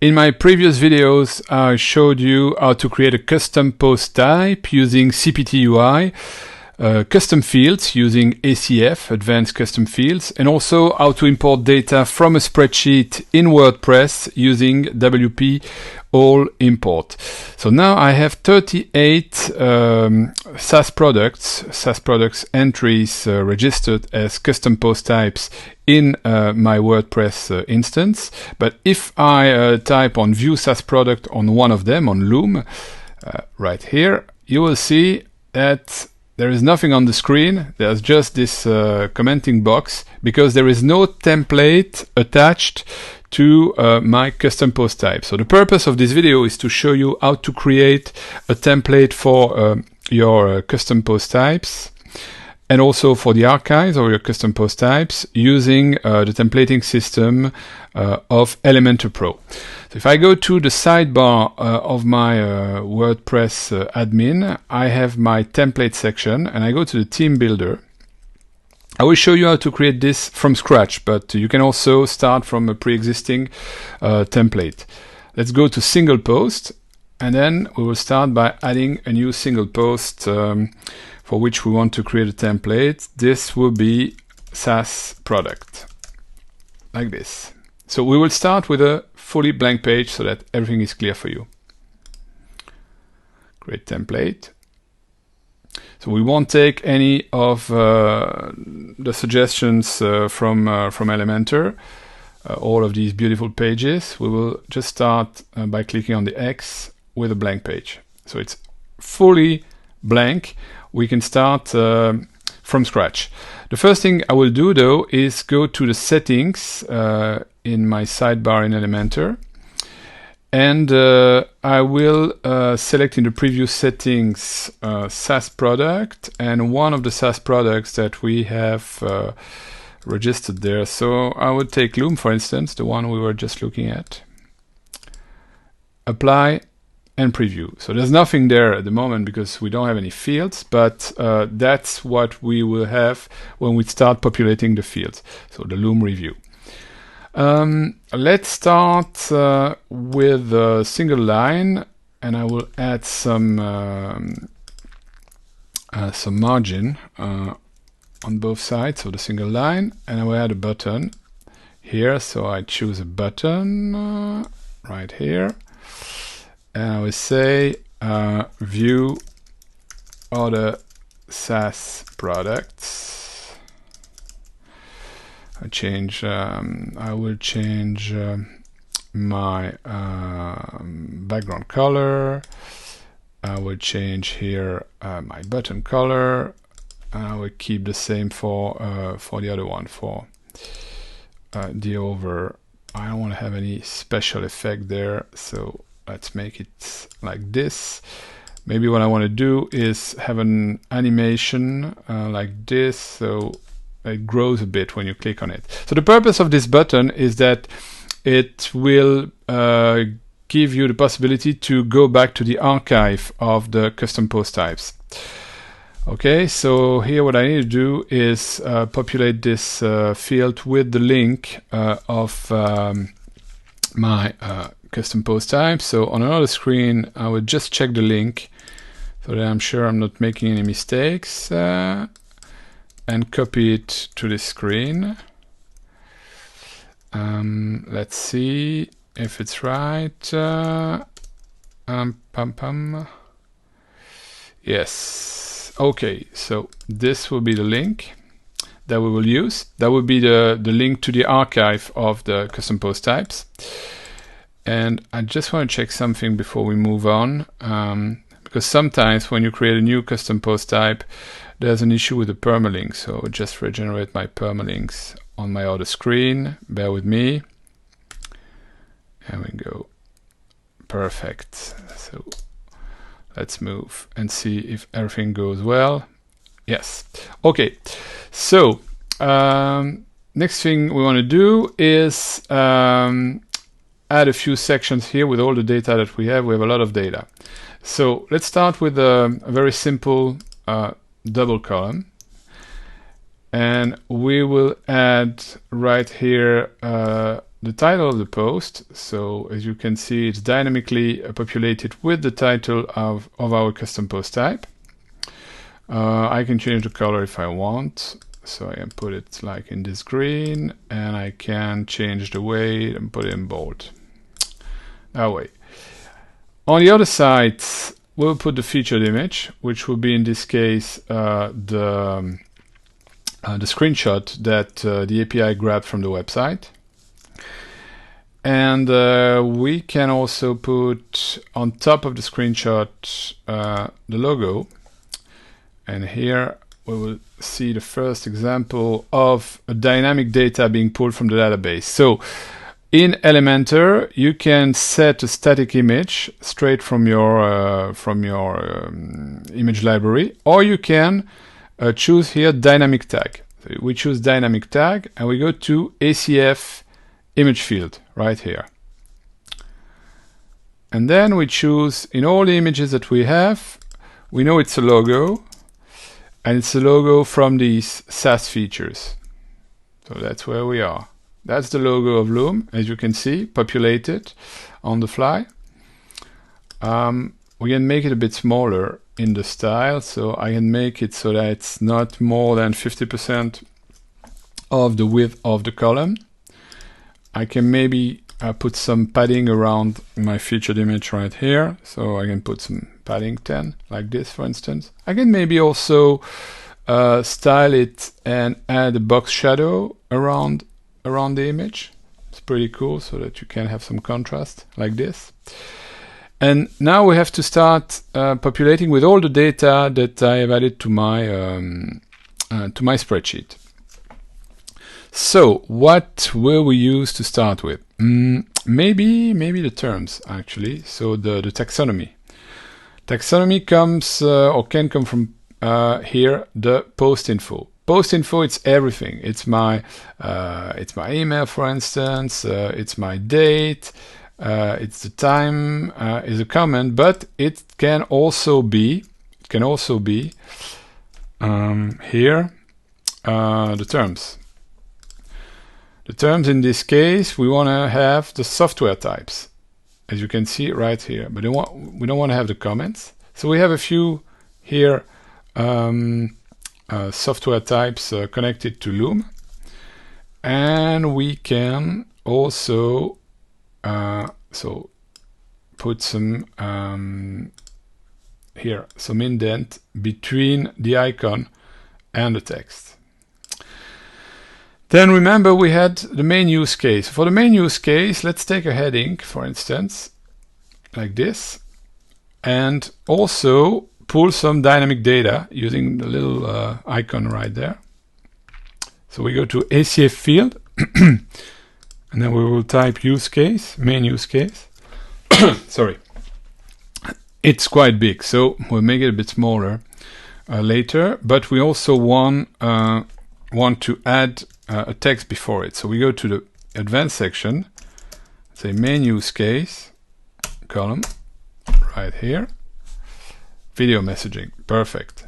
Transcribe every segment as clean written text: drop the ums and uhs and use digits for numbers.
In my previous videos, I showed you how to create a custom post type using CPT UI, custom fields using ACF, Advanced Custom Fields, and also how to import data from a spreadsheet in WordPress using WP All Import. So now I have 38 SaaS products entries registered as custom post types in my WordPress instance. But if I type on View SaaS Product on one of them, on Loom, right here, you will see that there is nothing on the screen. There's just this commenting box because there is no template attached to my custom post type. So the purpose of this video is to show you how to create a template for your custom post types and also for the archives or your custom post types using the templating system of Elementor Pro. So if I go to the sidebar of my WordPress admin, I have my template section and I go to the theme builder. I will show you how to create this from scratch, but you can also start from a pre-existing template. Let's go to single post, and then we will start by adding a new single post for which we want to create a template. This will be SaaS product, like this. So we will start with a fully blank page so that everything is clear for you. Create template. So we won't take any of the suggestions from Elementor, all of these beautiful pages. We will just start by clicking on the X with a blank page. So it's fully blank. We can start from scratch. The first thing I will do though is go to the settings in my sidebar in Elementor. And I will select in the preview settings SaaS product and one of the SaaS products that we have registered there. So I would take Loom, for instance, the one we were just looking at. Apply and preview. So there's nothing there at the moment because we don't have any fields, but that's what we will have when we start populating the fields. So the Loom review. Let's start with a single line, and I will add some margin on both sides of the single line, and I will add a button here. So I choose a button right here, and I will say view other SaaS products. I will change my background color. I will change here my button color. I will keep the same for the other one, for the over. I don't want to have any special effect there, so let's make it like this. Maybe what I want to do is have an animation like this, so it grows a bit when you click on it. So the purpose of this button is that it will give you the possibility to go back to the archive of the custom post types. Okay, so here what I need to do is populate this field with the link of my custom post type. So on another screen, I will just check the link so that I'm sure I'm not making any mistakes. And copy it to this screen. Let's see if it's right. Yes. Okay, so this will be the link that we will use. That will be the link to the archive of the custom post types. And I just want to check something before we move on. Because sometimes when you create a new custom post type, there's an issue with the permalink. So I'll just regenerate my permalinks on my other screen. Bear with me. There we go. Perfect. So let's move and see if everything goes well. Yes. Okay. So next thing we want to do is add a few sections here with all the data that we have. We have a lot of data. So let's start with a very simple double column, and we will add right here the title of the post. So as you can see, it's dynamically populated with the title of our custom post type. I can change the color if I want. So I can put it like in this green, and I can change the weight and put it in bold. That way. On the other side, we'll put the featured image, which will be in this case the screenshot that the API grabbed from the website. And we can also put on top of the screenshot the logo. And here we will see the first example of a dynamic data being pulled from the database. So in Elementor, you can set a static image straight from your image library, or you can choose here dynamic tag. So we choose dynamic tag, and we go to ACF image field right here. And then we choose, in all the images that we have, we know it's a logo, and it's a logo from these SAS features. So that's where we are. That's the logo of Loom, as you can see, populated on the fly. We can make it a bit smaller in the style, so I can make it so that it's not more than 50% of the width of the column. I can maybe put some padding around my featured image right here, so I can put some padding 10, like this, for instance. I can maybe also style it and add a box shadow around the image. It's pretty cool, so that you can have some contrast like this. And now we have to start populating with all the data that I have added to my spreadsheet. So what will we use to start with? Maybe the terms, actually. So the taxonomy. Taxonomy comes or can come from here, the post info. Post info, it's everything. It's my email, for instance. It's my date. It's the time. Is a comment, but it can also be here the terms. The terms in this case, we want to have the software types, as you can see right here. But we don't want to have the comments. So we have a few here software types connected to Loom, and we can also so put some here some indent between the icon and the text. Then remember we had the main use case. For the main use case, let's take a heading, for instance, like this, and also pull some dynamic data using the little icon right there. So we go to ACF field, and then we will type use case, main use case. Sorry. It's quite big, so we'll make it a bit smaller later, but we also want to add a text before it. So we go to the advanced section, say main use case, column, right here, video messaging, perfect.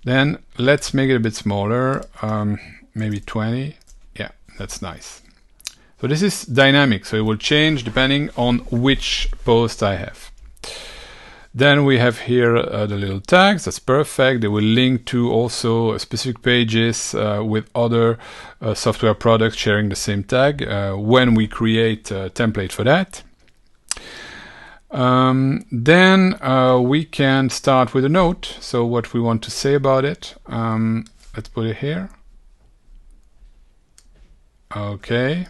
Then let's make it a bit smaller, maybe 20, yeah, that's nice. So this is dynamic, so it will change depending on which post I have. Then we have here the little tags, that's perfect. They will link to also specific pages with other software products sharing the same tag when we create a template for that. Then we can start with a note, so what we want to say about it. Let's put it here. Okay.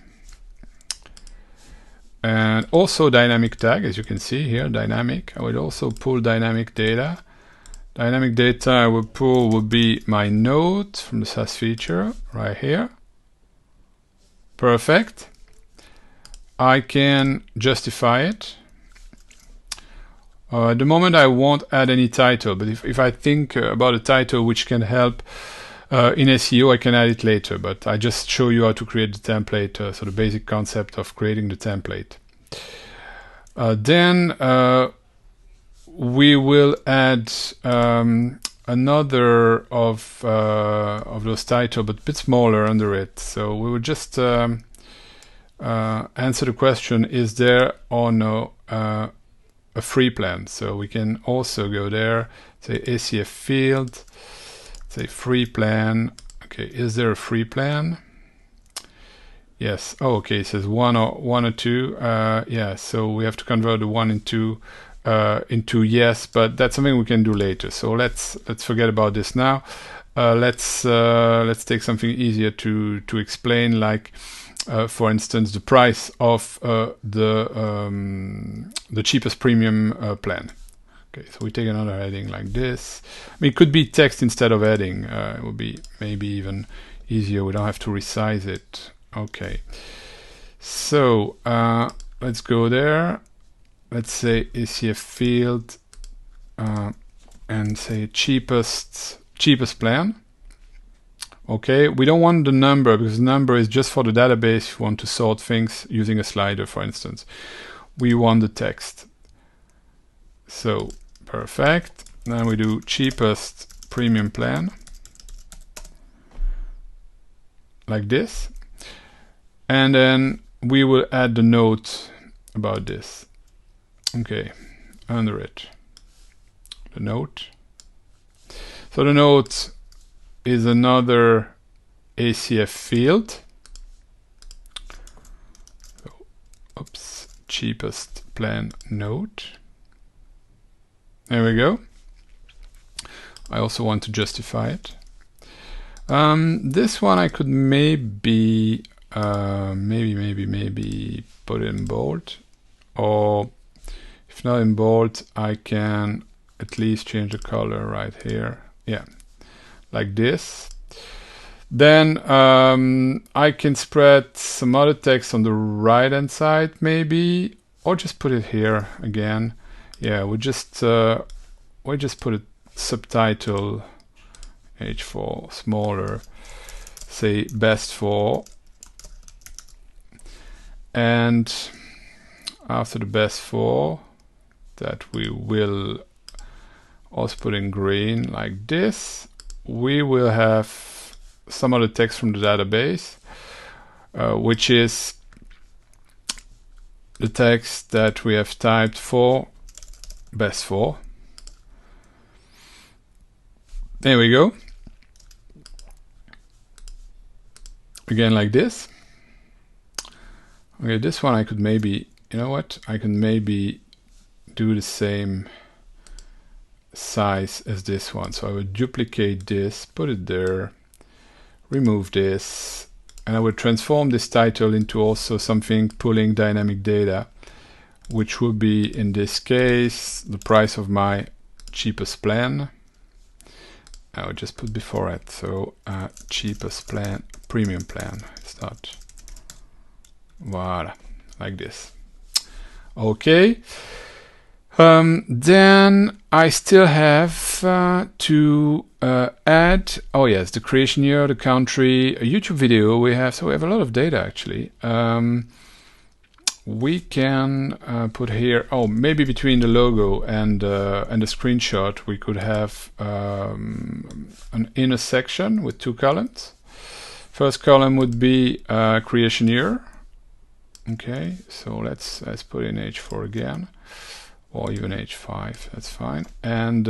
And also dynamic tag, as you can see here, dynamic. I will also pull dynamic data. Dynamic data I will pull will be my note from the SAS feature right here. Perfect. I can justify it. At the moment I won't add any title, but if I think about a title which can help in SEO, I can add it later, but I just show you how to create the template, so the basic concept of creating the template. Then we will add another of those titles, but a bit smaller under it. So we will just answer the question, is there or no a free plan? So we can also go there, say ACF field, say free plan. Okay, is there a free plan? Yes. Oh, okay. It says one or two. Yeah. So we have to convert the 1 into yes, but that's something we can do later. So let's forget about this now. Let's take something easier to explain, like for instance the price of the cheapest premium plan. Okay, so we take another heading like this. I mean, it could be text instead of heading. It would be maybe even easier. We don't have to resize it. Okay, so let's go there. Let's say ACF field and say cheapest plan. Okay, we don't want the number because the number is just for the database. If you want to sort things using a slider, for instance, we want the text. So perfect. Then we do cheapest premium plan like this. And then we will add the note about this. Okay, under it, the note. So the note is another ACF field. So, oops, cheapest plan note. There we go. I also want to justify it. This one I could maybe put it in bold, or if not in bold, I can at least change the color right here. Yeah, like this. Then I can spread some other text on the right hand side maybe, or just put it here again. Yeah, we just put a subtitle H4 smaller, say best for. And after the best for, that we will also put in green like this, we will have some other text from the database, which is the text that we have typed for best for. There we go. Again like this. Okay, this one I could maybe, you know what? I can maybe do the same size as this one. So I would duplicate this, put it there, remove this, and I would transform this title into also something pulling dynamic data, which would be in this case the price of my cheapest plan. I would just put before it, so cheapest plan, premium plan. It's not. Voila, like this. Okay. Then I still have to add, oh yes, the creation year, the country, a YouTube video we have. So we have a lot of data actually. We can put here, oh, maybe between the logo and the screenshot, we could have an inner section with 2 columns. First column would be creation year. Okay, so let's put in H4 again, or even H5, that's fine. And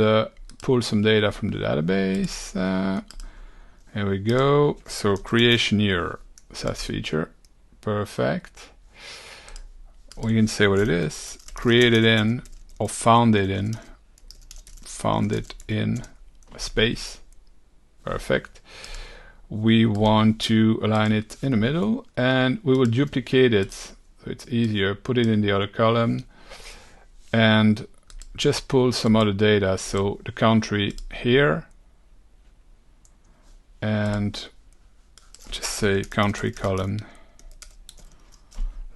pull some data from the database. Here we go. So creation year, SAS feature, perfect. We can say what it is. Created in, or found it in a space, perfect. We want to align it in the middle, and we will duplicate it so it's easier. Put it in the other column and just pull some other data. So the country here, and just say country column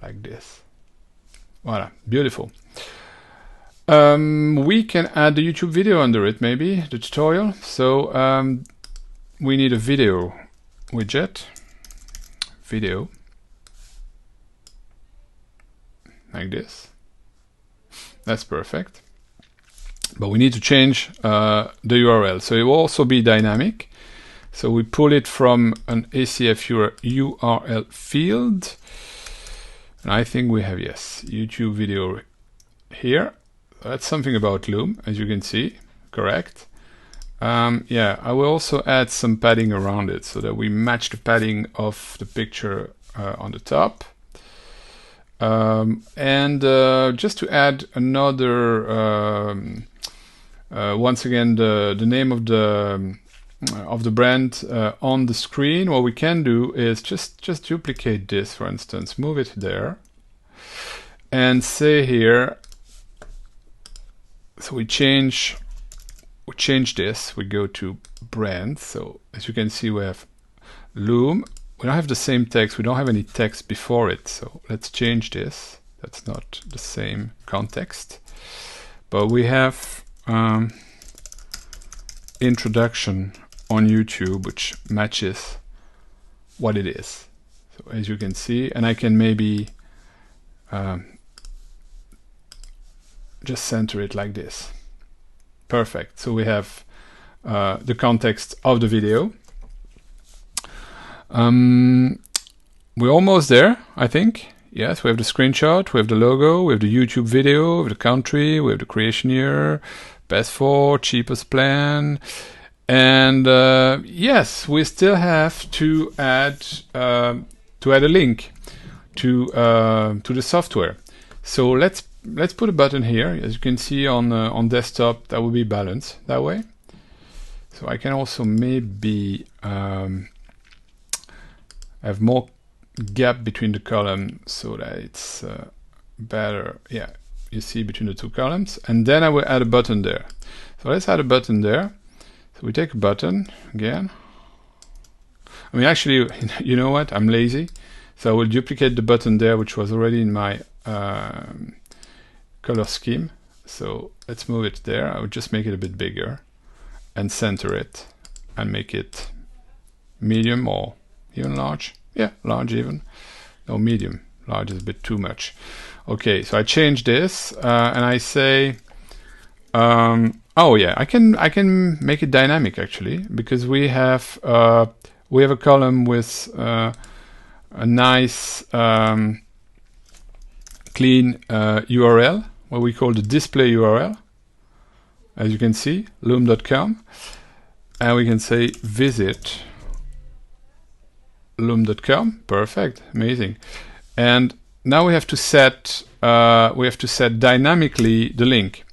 like this. Voila, beautiful. We can add the YouTube video under it, maybe the tutorial. So we need a video widget, video, like this. That's perfect. But we need to change the URL. So it will also be dynamic. So we pull it from an ACF URL field. And I think we have, yes, YouTube video here. That's something about Loom, as you can see, correct. Yeah, I will also add some padding around it so that we match the padding of the picture on the top. Just to add another, once again, the name of the brand on the screen, what we can do is just duplicate this, for instance, move it there, and say here, so we change this, we go to brand. So as you can see, we have Loom. We don't have the same text, we don't have any text before it, so let's change this. That's not the same context, but we have introduction on YouTube, which matches what it is. So as you can see, and I can maybe just center it like this. Perfect. So we have the context of the video. We're almost there, I think. Yes, we have the screenshot, we have the logo, we have the YouTube video, we have the country, we have the creation year, best for, cheapest plan, and yes, we still have to add a link to the software. So let's put a button here. As you can see on desktop, that will be balanced that way. So I can also maybe have more gap between the columns so that it's better. Yeah, you see between the two columns, and then I will add a button there. So let's add a button there. So we take a button again. I mean, actually, you know what? I'm lazy, so I will duplicate the button there, which was already in my color scheme. So let's move it there. I would just make it a bit bigger and center it and make it medium or even large. Yeah, large even. No, medium. Large is a bit too much. Okay, so I change this and I say, oh yeah, I can make it dynamic actually, because we have a column with a nice clean URL, what we call the display URL. As you can see, loom.com, and we can say visit loom.com. Perfect, amazing. And now we have to set dynamically the link.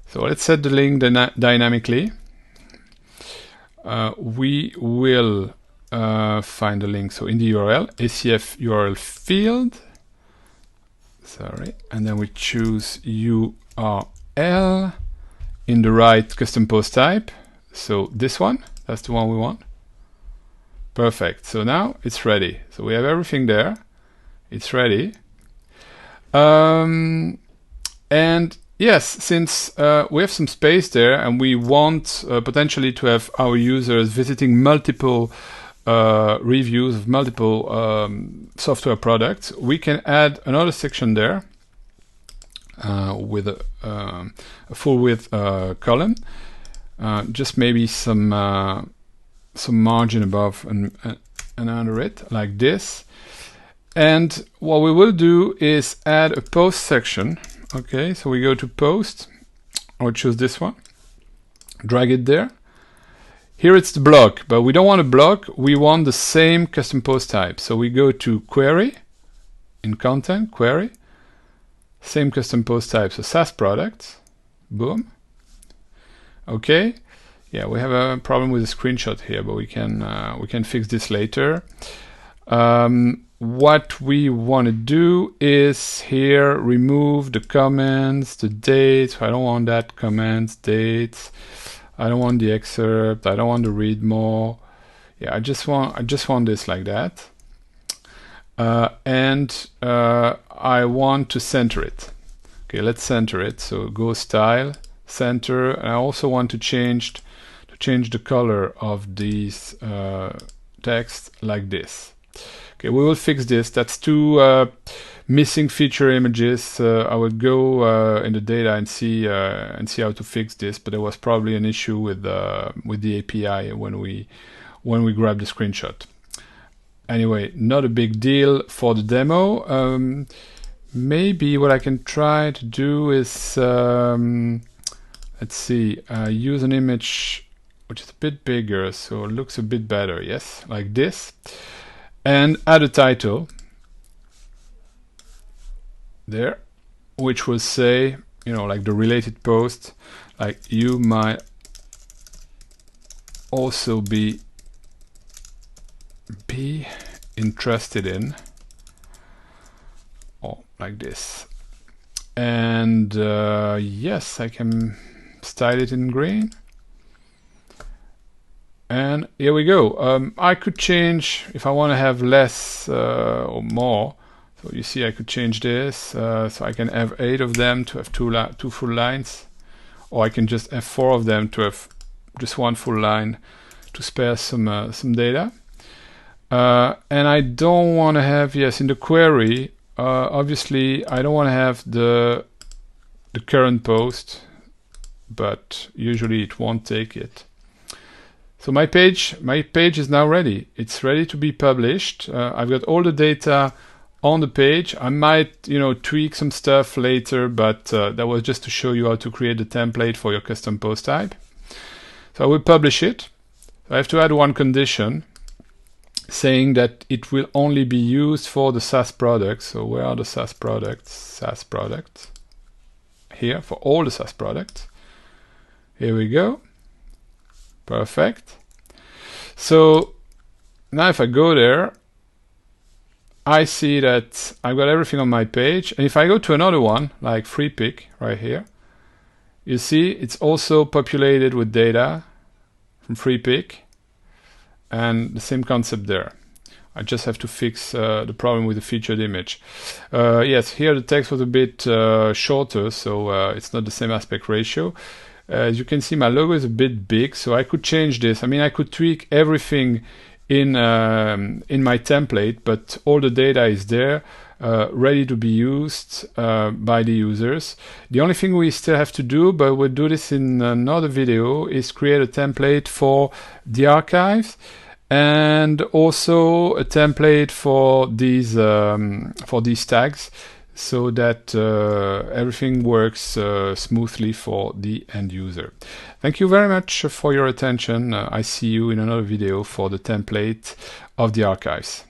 So let's set the link dynamically. We will find the link. So in the URL, ACF URL field. Sorry, and then we choose URL in the right custom post type. So this one, that's the one we want. Perfect. So now it's ready. So we have everything there. It's ready. And yes, since we have some space there and we want potentially to have our users visiting multiple reviews of multiple software products, we can add another section there with a full width column. Just maybe some margin above and under it, like this. And what we will do is add a post section. Okay, so we go to post, or choose this one, drag it there. Here it's the block, but we don't want a block, we want the same custom post type. So we go to query, in content, query, same custom post type, so SaaS products, boom. Okay, yeah, we have a problem with the screenshot here, but we can fix this later. What we want to do is here remove the comments, the dates. I don't want that, comments, dates. I don't want the excerpt. I don't want to read more. Yeah, I just want this like that. And I want to center it. Okay, let's center it. So go style, center. And I also want to change the color of these text like this. Okay, we will fix this. That's two missing feature images. I will go in the data and see how to fix this. But there was probably an issue with the API when we grabbed the screenshot. anyway, not a big deal for the demo. Maybe what I can try to do is, let's see, use an image which is a bit bigger, so it looks a bit better, yes, like this, and add a title there, which will say, like the related post, like you might also be interested in, or like this. And yes, I can style it in green. And here we go. I could change if I want to have less or more. So you see, I could change this. So I can have 8 of them to have two full lines, or I can just have 4 of them to have just 1 full line to spare some data. And I don't want to have, yes, in the query, obviously I don't want to have the current post, but usually it won't take it. So my page is now ready. It's ready to be published. I've got all the data on the page. I might, tweak some stuff later, but that was just to show you how to create the template for your custom post type. So I will publish it. I have to add one condition saying that it will only be used for the SaaS products. So where are the SaaS products? SaaS products. Here, for all the SaaS products. Here we go. Perfect. So now if I go there, I see that I've got everything on my page. And if I go to another one, like free pick right here, you see it's also populated with data from free pick, and the same concept there. I just have to fix the problem with the featured image. Yes, here the text was a bit shorter, so it's not the same aspect ratio. As you can see, my logo is a bit big, so I could change this. I mean, I could tweak everything in my template, but all the data is there, ready to be used by the users. The only thing we still have to do, but we'll do this in another video, is create a template for the archives, and also a template for these tags, so that everything works smoothly for the end user. Thank you very much for your attention. I see you in another video for the template of the archives.